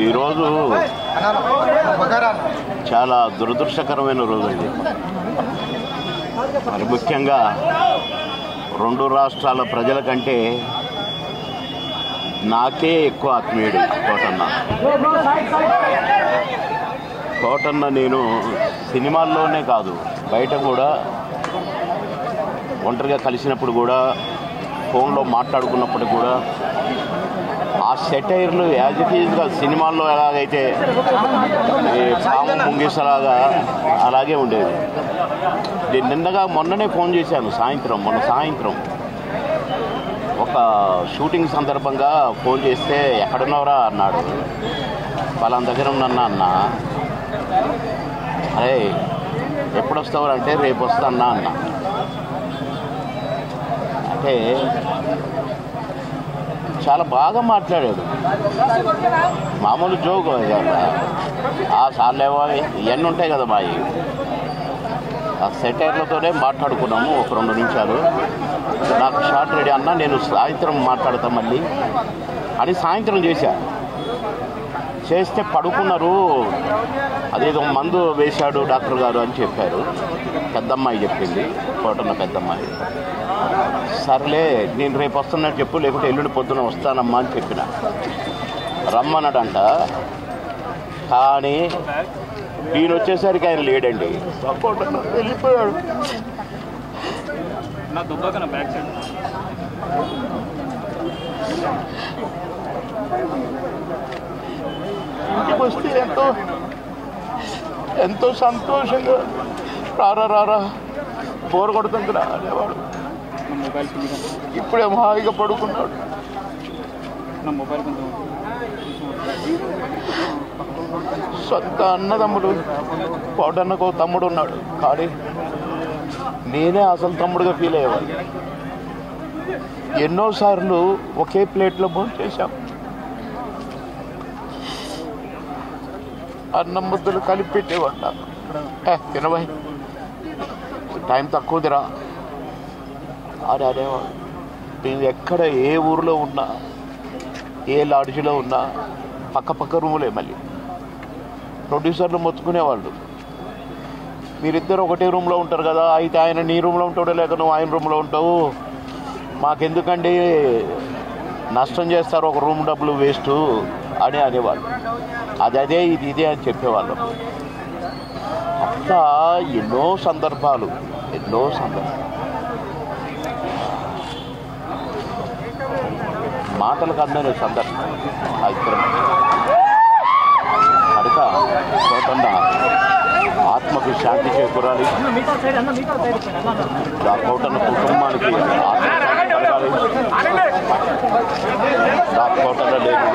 ఈరోజు చాలా దురదృష్టకరమైన రోజు అండి. మరి ముఖ్యంగా రెండు రాష్ట్రాల ప్రజల కంటే నాకే ఎక్కువ ఆత్మీయుడు కోటన్న. నేను సినిమాల్లోనే కాదు బయట కూడా ఒంటరిగా కలిసినప్పుడు కూడా ఫోన్లో మాట్లాడుకున్నప్పుడు కూడా ఆ సెటైర్లు యాజ్ ఇట్ ఈజ్గా సినిమాల్లో ఎలాగైతే పాము ముంగిసలాగా అలాగే ఉండేది. నేను నిన్నగా మొన్ననే ఫోన్ చేశాను మొన్న సాయంత్రం ఒక షూటింగ్ సందర్భంగా ఫోన్ చేస్తే ఎక్కడున్నావురా అన్నాడు. పలానా దగ్గర ఉన్నాను అన్న. అరే ఎప్పుడు వస్తావు అంటే రేపు వస్తానా అన్న. అంటే చాలా బాగా మాట్లాడాడు. మామూలు జోక్ ఆ సార్లేవో ఇవన్నీ ఉంటాయి కదా మావి. ఆ సెటైర్లతోనే మాట్లాడుకున్నాము ఒక 2 నిమిషాలు. నాకు షార్ట్ రెడీ అన్నా, నేను సాయంత్రం మాట్లాడతా మళ్ళీ అని సాయంత్రం చేస్తే పడుకున్నారు. అదేదో మందు వేశాడు డాక్టర్ గారు అని చెప్పారు. పెద్దమ్మాయి చెప్పింది, కోటన్న పెద్దమ్మాయి. సర్లే నేను రేపు వస్తున్నట్టు చెప్పు, లేకుంటే ఎల్లుండి పొద్దున వస్తానమ్మా అని చెప్పిన. రమ్మన్నాడంట. కానీ ఈయన వచ్చేసరికి ఆయన లేడండి, వెళ్ళిపోయాడు. ఇంటికి వస్తే ఎంతో సంతోషంగా రారా బోర్ కొడుతుందిరా అనేవాడు. ఇప్పుడే హాయిగా పడుకున్నాడు. సొంత అన్నదమ్ముడు కోటన్నకు తమ్ముడు ఉన్నాడు, కానీ నేనే అసలు తమ్ముడుగా ఫీల్ అయ్యేవాడు. ఎన్నోసార్లు ఒకే ప్లేట్లో భోజనం చేశాం. అన్నం ముద్దలు కలిపి పెట్టేవాడు నాకు. తినబాయ్ టైం తక్కువదిరా అని అనేవాడు. నేను ఎక్కడ ఏ ఊరిలో ఉన్నా, ఏ లాడ్జిలో ఉన్నా పక్క రూములే. మళ్ళీ ప్రొడ్యూసర్లు మొత్తుకునేవాళ్ళు, మీరిద్దరు ఒకటే రూమ్లో ఉంటారు కదా, అయితే ఆయన నీ రూమ్లో ఉంటాడో లేక నువ్వు ఆయన రూమ్లో ఉంటావు, మాకెందుకండి నష్టం చేస్తారు, ఒక రూమ్ డబ్బులు వేస్ట్ అని అనేవాళ్ళు. అదే ఇదే అని చెప్పేవాళ్ళు. అట్లా ఎన్నో సందర్భాలు మాటలకు అందనే సందర్భం. ఆ ఇద్దరం కనుక కోటన్న ఆత్మకు శాంతి చేకూరాలి, కోటన్న కుటుంబానికి ఆత్మశాంతి కలగాలి. కోటన్న లేని